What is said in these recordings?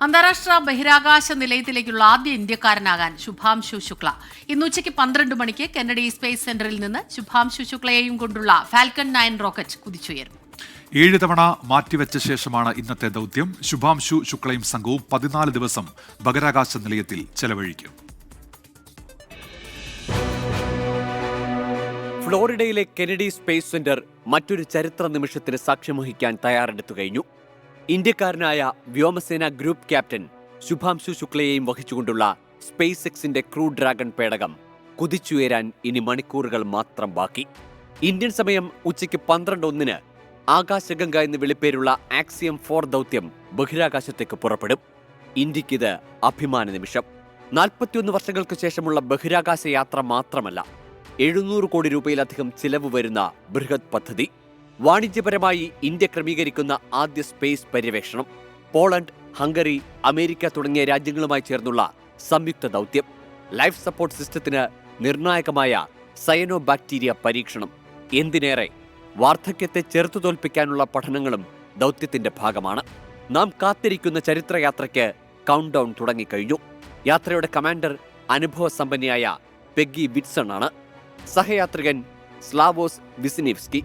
അന്താരാഷ്ട്ര ബഹിരാകാശ നിലയത്തിലേക്കുള്ള ആദ്യ ഇന്ത്യക്കാരനാകാൻ ശുഭാംശു ശുക്ല. ഇന്ന് ഉച്ചയ്ക്ക് 12 മണിക്ക് കെന്നഡി സ്പേസ് സെന്ററിൽ നിന്ന് ശുഭാംശു ശുക്ലയെയും കൊണ്ടുള്ള ഫാൽക്കൺ 9 റോക്കറ്റ് കുതിച്ചുയരും. 7 തവണ മാറ്റിവെച്ച ശേഷമാണ് ഇന്നത്തെ ദൗത്യം. ശുഭാംശു ശുക്ലയും സംഘവും 14 ദിവസം ബഹിരാകാശ നിലയത്തിൽ ചെലവഴിക്കും. ഫ്ലോറിഡയിലെ കെന്നഡി സ്പേസ് സെന്റർ മറ്റൊരു ചരിത്ര നിമിഷത്തിന് സാക്ഷ്യം വഹിക്കാൻ തയ്യാറെടുത്തു കഴിഞ്ഞു. ഇന്ത്യക്കാരനായ വ്യോമസേന ഗ്രൂപ്പ് ക്യാപ്റ്റൻ ശുഭാംശു ശുക്ലയെയും വഹിച്ചുകൊണ്ടുള്ള സ്പേസ് എക്സിന്റെ ക്രൂ ഡ്രാഗൺ പേടകം കുതിച്ചുയരാൻ ഇനി മണിക്കൂറുകൾ മാത്രം ബാക്കി. ഇന്ത്യൻ സമയം ഉച്ചയ്ക്ക് 12:01 ആകാശഗംഗ എന്ന് വിളിപ്പേരുള്ള ആക്സിയം 4 ദൗത്യം ബഹിരാകാശത്തേക്ക് പുറപ്പെടും. ഇന്ത്യക്കിത് അഭിമാന നിമിഷം. 41 വർഷങ്ങൾക്ക് ശേഷമുള്ള ബഹിരാകാശ യാത്ര മാത്രമല്ല, 700 കോടി രൂപയിലധികം ചിലവ് വരുന്ന ബൃഹത് പദ്ധതി. വാണിജ്യപരമായി ഇന്ത്യ ക്രമീകരിക്കുന്ന ആദ്യ സ്പേസ് പര്യവേഷണം. പോളണ്ട്, ഹംഗറി, അമേരിക്ക തുടങ്ങിയ രാജ്യങ്ങളുമായി ചേർന്നുള്ള സംയുക്ത ദൗത്യം. ലൈഫ് സപ്പോർട്ട് സിസ്റ്റത്തിന് നിർണായകമായ സയനോ ബാക്ടീരിയ പരീക്ഷണം. എന്തിനേറെ, വാർദ്ധക്യത്തെ ചെറുത്തുതോൽപ്പിക്കാനുള്ള പഠനങ്ങളും ദൗത്യത്തിന്റെ ഭാഗമാണ്. നാം കാത്തിരിക്കുന്ന ചരിത്രയാത്രയ്ക്ക് കൗണ്ട് ഡൗൺ തുടങ്ങിക്കഴിഞ്ഞു. യാത്രയുടെ കമാൻഡർ അനുഭവസമ്പന്നയായ പെഗ്ഗി വിറ്റ്സൺ ആണ്. സഹയാത്രികൻ സ്ലാവോസ് വിസിനിവ്സ്കി.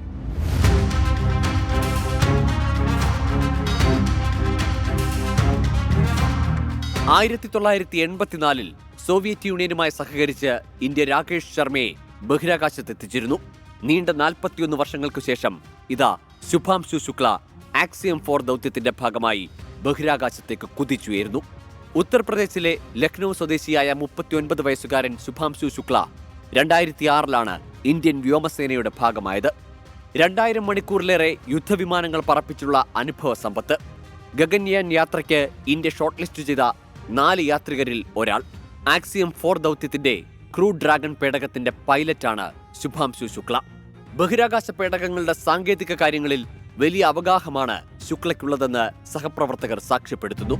ആയിരത്തി 1984 സോവിയറ്റ് യൂണിയനുമായി സഹകരിച്ച് ഇന്ത്യ രാകേഷ് ശർമ്മയെ ബഹിരാകാശത്തെത്തിച്ചിരുന്നു. നീണ്ട 41 വർഷങ്ങൾക്കു ശേഷം ഇതാ ശുഭാംശു ശുക്ല ആക്സിയം 4 ദൗത്യത്തിന്റെ ഭാഗമായി ബഹിരാകാശത്തേക്ക് കുതിച്ചുയരുന്നു. ഉത്തർപ്രദേശിലെ ലക്നൌ സ്വദേശിയായ 39 വയസ്സുകാരൻ ശുഭാംശു ശുക്ല 2006 ഇന്ത്യൻ വ്യോമസേനയുടെ ഭാഗമായത്. 2000 മണിക്കൂറിലേറെ യുദ്ധവിമാനങ്ങൾ പറപ്പിച്ചുള്ള അനുഭവ സമ്പത്ത്. ഗഗൻയാൻ യാത്രയ്ക്ക് ഇന്ത്യ ഷോർട്ട് ലിസ്റ്റ് ചെയ്ത 4 യാത്രികരിൽ ഒരാൾ. ആക്സിയം 4 ദൗത്യത്തിന്റെ ക്രൂ ഡ്രാഗൺ പേടകത്തിന്റെ പൈലറ്റാണ് ശുഭാംശു ശുക്ല. ബഹിരാകാശ പേടകങ്ങളുടെ സാങ്കേതിക കാര്യങ്ങളിൽ വലിയ അവഗാഹമാണ് ശുക്ലയ്ക്കുള്ളതെന്ന് സഹപ്രവർത്തകർ സാക്ഷ്യപ്പെടുത്തുന്നു.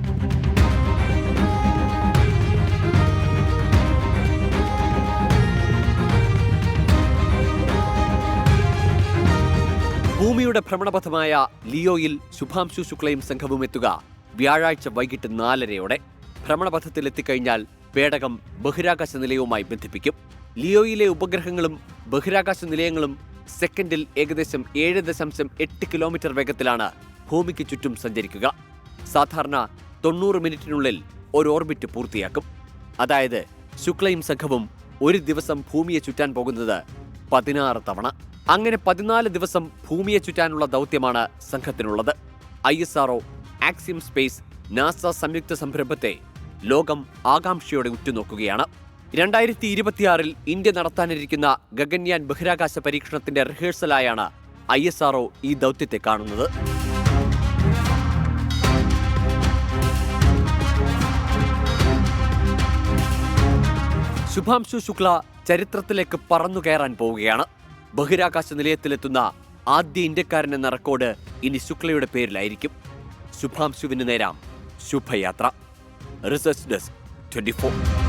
ഭൂമിയുടെ ഭ്രമണപഥമായ ലിയോയിൽ ശുഭാംശു ശുക്ലയും സംഘവും എത്തുക വ്യാഴാഴ്ച വൈകിട്ട് 4:30. ഭ്രമണപഥത്തിലെത്തിക്കഴിഞ്ഞാൽ പേടകം ബഹിരാകാശ നിലയവുമായി ബന്ധിപ്പിക്കും. ലിയോയിലെ ഉപഗ്രഹങ്ങളും ബഹിരാകാശ നിലയങ്ങളും സെക്കൻഡിൽ ഏകദേശം 7.8 കിലോമീറ്റർ വേഗത്തിലാണ് ഭൂമിക്ക് ചുറ്റും സഞ്ചരിക്കുക. സാധാരണ 90 മിനിറ്റിനുള്ളിൽ ഒരു ഓർബിറ്റ് പൂർത്തിയാക്കും. അതായത് ശുക്ലയും സംഘവും ഒരു ദിവസം ഭൂമിയെ ചുറ്റാൻ പോകുന്നത് 16 തവണ. അങ്ങനെ 14 ദിവസം ഭൂമിയെ ചുറ്റാനുള്ള ദൗത്യമാണ് സംഘത്തിനുള്ളത്. ISRO, ആക്സിയം സ്പേസ്, നാസ സംയുക്ത സംരംഭത്തെ ലോകം ആകാംക്ഷയോടെ ഉറ്റുനോക്കുകയാണ്. 2026 ഇന്ത്യ നടത്താനിരിക്കുന്ന ഗഗൻയാൻ ബഹിരാകാശ പരീക്ഷണത്തിന്റെ റിഹേഴ്സലായാണ് ISRO ഈ ദൗത്യത്തെ കാണുന്നത്. ശുഭാംശു ശുക്ല ചരിത്രത്തിലേക്ക് പറന്നു കയറാൻ പോവുകയാണ്. ബഹിരാകാശ നിലയത്തിലെത്തുന്ന ആദ്യ ഇന്ത്യക്കാരൻ എന്ന റെക്കോർഡ് ഇനി ശുക്ലയുടെ പേരിലായിരിക്കും. ശുഭാംശുവിന് നേരാം ശുഭയാത്ര. Research desk 24.